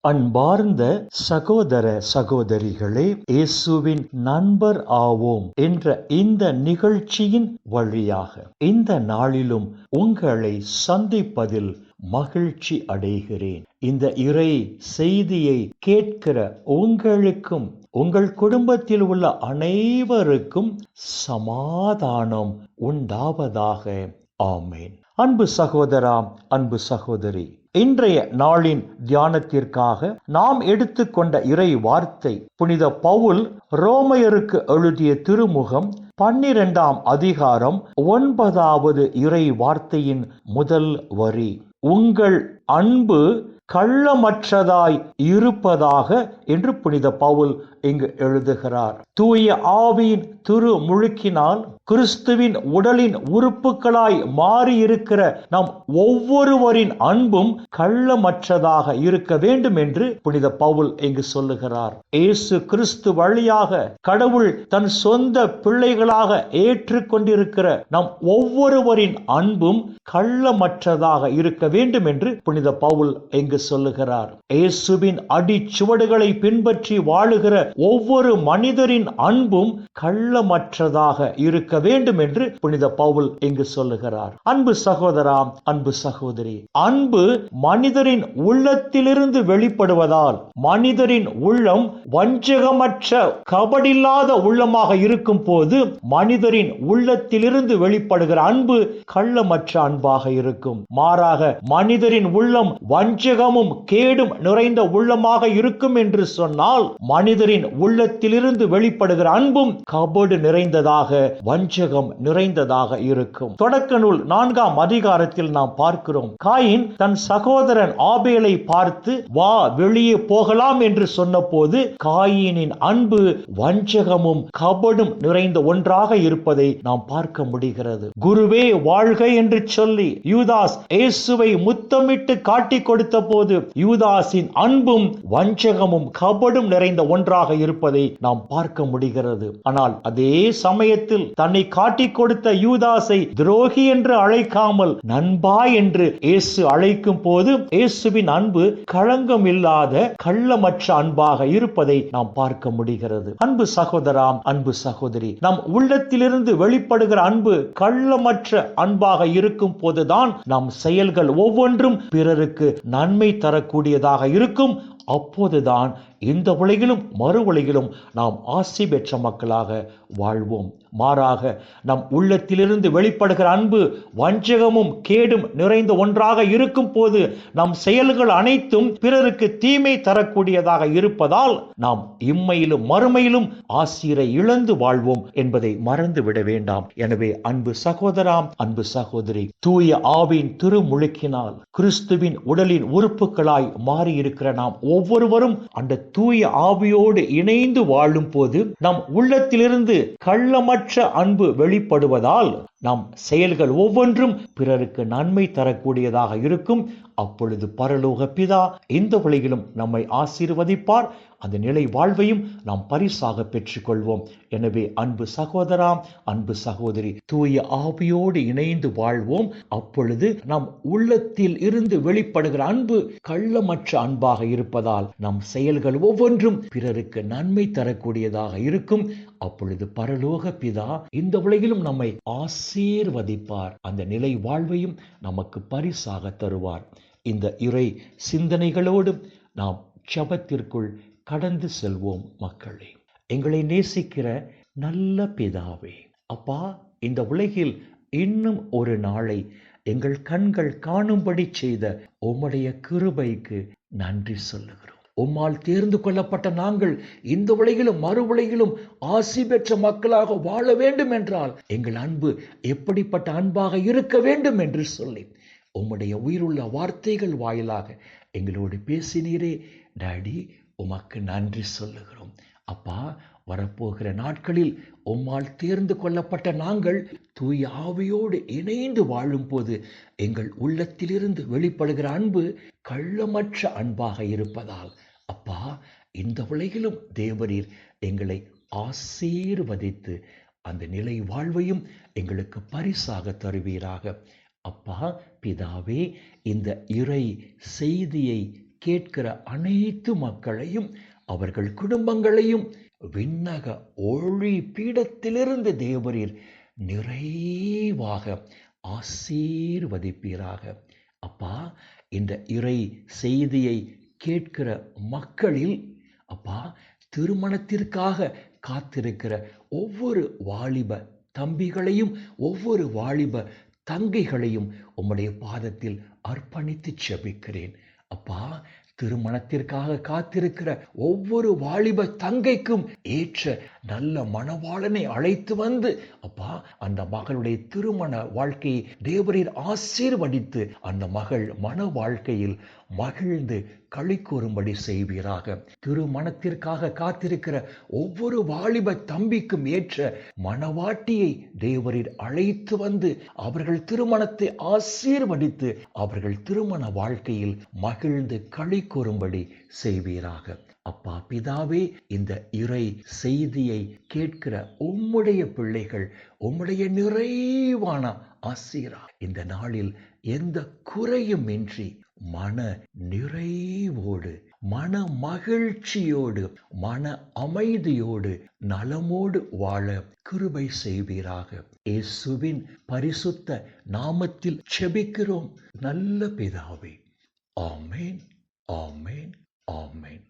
அன்பார்ந்த சகோதர சகோதரிகளே, இயேசுவின் நண்பர் ஆவோம் என்ற இந்த நிகழ்ச்சியின் வழியாக இந்த நாளிலும் உங்களை சந்திப்பதில் மகிழ்ச்சி அடைகிறேன். இந்த இறை செய்தியை கேட்கிற உங்களுக்கும் உங்கள் குடும்பத்தில் உள்ள அனைவருக்கும் சமாதானம் உண்டாவதாக. ஆமேன். அன்பு சகோதரா, அன்பு சகோதரி, இன்றைய நாளின் தியானத்திற்காக நாம் எடுத்துக்கொண்ட இறை வார்த்தை புனித பவுல் ரோமையருக்கு எழுதிய திருமுகம் 12ஆம் அதிகாரம் 9வது இறை வார்த்தையின் முதல் வரி. உங்கள் அன்பு கள்ளமற்றதாய் இருப்பதாக என்று புனித பவுல் இங்கு எழுதுகிறார். தூய ஆவியின் திருமுழுக்கினால் கிறிஸ்துவின் உடலின் உறுப்புகளாய் மாறியிருக்கிற நம் ஒவ்வொருவரின் அன்பும் கள்ளமற்றதாக இருக்க வேண்டும் என்று புனித பவுல் இங்கு சொல்லுகிறார். இயேசு கிறிஸ்து வழியாக கடவுள் தன் சொந்த பிள்ளைகளாக ஏற்றுக்கொண்டிருக்கிற நம் ஒவ்வொருவரின் அன்பும் கள்ளமற்றதாக இருக்க வேண்டும் என்று புனித பவுல் இங்கு சொல்லுகிறார். இயேசுவின் அடிச்சுவடுகளை பின்பற்றி வாழுகிற ஒவ்வொரு மனிதரின் அன்பும் கள்ளமற்றதாக இருக்க வேண்டும் என்று புனித பவுல் இங்கு சொல்லுகிறார். அன்பு சகோதரா, அன்பு சகோதரி, அன்பு மனிதரின் உள்ளத்திலிருந்து வெளிப்படுவதால் மனிதரின் உள்ளம் வஞ்சகமற்ற கபடில்லாத உள்ளமாக இருக்கும் போது மனிதரின் உள்ளத்திலிருந்து வெளிப்படுகிற அன்பு கள்ளமற்ற அன்பாக இருக்கும். மாறாக மனிதரின் உள்ளம் வஞ்சகமும் கேடும் நிறைந்த உள்ளமாக இருக்கும் என்று சொன்னால் மனிதரின் உள்ளத்திலிருந்து வெளிப்படுகிற அன்பும் கபடு நிறைந்ததாக, வஞ்சகம் நிறைந்ததாக இருக்கும். தொடக்க நூல் 4ஆம் அதிகாரத்தில் நாம் பார்க்கிறோம். காயின் தன் சகோதரன் ஆபேலை பார்த்து வா வெளியே போகலாம் என்று சொன்னபோது காயினின் அன்பு வஞ்சகமும் கபடும் நிறைந்த ஒன்றாக இருப்பதை நாம் பார்க்க முடிகிறது. குருவே வாழ்க என்று சொல்லி யூதாஸ் இயேசுவை முத்தமிட்டு காட்டிக் கொடுத்த போது யூதாஸின் அன்பும் வஞ்சகமும் கபடும் நிறைந்த ஒன்றாக இருப்பதை நாம் பார்க்க முடிகிறது. ஆனால் அதே சமயத்தில் தன்னை காட்டிக் கொடுத்த யூதாஸை துரோகி என்று அழைக்காமல் நண்பா என்று இயேசு அழைக்கும் போது இயேசுவின் அன்பு களங்கம் இல்லாத கள்ளமற்ற அன்பாக இருப்பதை நாம் பார்க்க முடிகிறது. அன்பு சகோதரா, அன்பு சகோதரி, நம் உள்ளத்திலிருந்து வெளிப்படுகிற அன்பு கள்ளமற்ற அன்பாக இருக்கும் போதுதான் நம் செயல்கள் ஒவ்வொன்றும் பிறருக்கு நன்மை தரக்கூடியதாக இருக்கும். அப்போதுதான் இந்த உலகிலும் மறு உலகிலும் நாம் ஆசி பெற்ற மக்களாக வாழ்வோம். மாறாக நம் உள்ளத்திலிருந்து வெளிப்படுகிற அன்பு வஞ்சகமும் கேடும் நிறைந்த ஒன்றாக இருக்கும் போது நம் செயல்கள் அனைத்தும் பிறருக்கு தீமை தரக்கூடியதாக இருப்பதால் நாம் இம்மையிலும் மறுமையிலும் ஆசிரை இழந்து வாழ்வோம் என்பதை மறந்துவிட வேண்டாம். எனவே அன்பு சகோதரா, அன்பு சகோதரி, தூய ஆவின் திருமுழுக்கினால் கிறிஸ்துவின் உடலின் உறுப்புகளாய் மாறியிருக்கிற நாம் ஒவ்வொருவரும் அந்த தூய ஆவியோடு இணைந்து வாழும் போது நம் உள்ளத்திலிருந்து கள்ளமற்ற அன்பு வெளிப்படுவதால் நம் செயல்கள் ஒவ்வொன்றும் பிறருக்கு நன்மை தரக்கூடியதாக இருக்கும். அப்பொழுது பரலோக பிதா இந்த உலகிலும் நம்மை ஆசீர்வதிப்பார். அந்த நிலை வாழ்வையும் நாம் பரிசாக பெற்றுக் கொள்வோம். எனவே அன்பு சகோதரா, அன்பு சகோதரி, தூய ஆவியோடு இணைந்து வாழ்வோம். அப்பொழுது நம் உள்ளத்தில் இருந்து வெளிப்படுகிற அன்பு கள்ளமற்ற அன்பாக இருப்பதால் நம் செயல்கள் ஒவ்வொன்றும் பிறருக்கு நன்மை தரக்கூடியதாக இருக்கும். அப்பொழுது பரலோக பிதா இந்த உலகிலும் நம்மை ஆசீர்வதிப்பார். அந்த நிலை வாழ்வையும் நமக்கு பரிசாக தருவார். இந்த இறை சிந்தனைகளோடு நாம் ஜெபத்திற்குள் கடந்து செல்வோம். மக்களே, எங்களை நேசிக்கிற நல்ல பிதாவே, அப்பா, இந்த உலகில் இன்னும் ஒரு நாளை எங்கள் கண்கள் காணும்படி செய்த உம்முடைய கிருபைக்கு நன்றி சொல்லுகிறோம். உம்மால் தேர்ந்து கொள்ளப்பட்ட நாங்கள் இந்த உலகிலும் மறு உலகிலும் ஆசி பெற்ற மக்களாக வாழ வேண்டும் என்றால் எங்கள் அன்பு எப்படிப்பட்ட அன்பாக இருக்க வேண்டும் என்று சொல்லி உம்முடைய உயிருள்ள வார்த்தைகள் வாயிலாக எங்களோடு பேசினீரே டாடி, உமக்கு நன்றி சொல்லுகிறோம். அப்பா, வரப்போகிற நாட்களில் உம்மால் தேர்ந்து கொள்ளப்பட்ட நாங்கள் தூய ஆவியோடு இணைந்து வாழும் போது எங்கள் உள்ளத்திலிருந்து வெளிப்படுகிற அன்பு கள்ளமற்ற அன்பாக இருப்பதால் அப்பா, இந்த உலகிலும் தேவரீர் எங்களை ஆசீர்வதித்து அந்த நிலை வாழ்வையும் எங்களுக்கு பரிசாக தருவீராக. அப்பா பிதாவே, இந்த இறை செய்தியை கேட்கிற அனைத்து மக்களையும் அவர்கள் குடும்பங்களையும் விண்ணக ஒளி பீடத்திலிருந்து தேவரீர் நிறைவாக ஆசீர்வதிப்பீராக. அப்பா, இந்த இறை செய்தியை கேட்கிற மக்களில் அப்பா, திருமணத்திற்காக காத்திருக்கிற ஒவ்வொரு வாலிப தம்பிகளையும் ஒவ்வொரு வாலிப தங்கைகளையும் உம்முடைய பாதத்தில் அர்ப்பணித்து ஜெபிக்கிறேன். அப்பா, திருமணத்திற்காக காத்திருக்கிற ஒவ்வொரு வாலிப தங்கைக்கும் ஏற்ற நல்ல மணவாளனை அழைத்து வந்து அப்பா, அந்த மகளுடைய திருமண வாழ்க்கையை தேவரீர் ஆசீர்வதித்து அந்த மகள் மன வாழ்க்கையில் மகிழ்ந்து களி கூறும்படி செய்வீராக. திருமணத்திற்காக காத்திருக்கிற ஒவ்வொரு வாலிப தம்பிக்கும் ஏற்ற மணவாட்டியை தேவரீர் அழைத்து வந்து அவர்கள் திருமணத்தை ஆசீர்வதித்து அவர்கள் திருமண வாழ்க்கையில் மகிழ்ந்து களி கூறும்படி செய்வீராக. அப்பா பிதாவே, இந்த இறை செய்தியை கேட்கிற உம்முடைய பிள்ளைகள் உம்முடைய நிறைவான ஆசீரா இந்த நாளில் எந்த குறையும் இன்றி மன நிறைவோடு மன மகிழ்ச்சியோடு மன அமைதியோடு நலமோடு வாழ கிருபை செய்வீராக. இயேசுவின் பரிசுத்த நாமத்தில் ஜெபிக்கிறோம் நல்ல பிதாவே. ஆமேன், ஆமேன், ஆமேன்.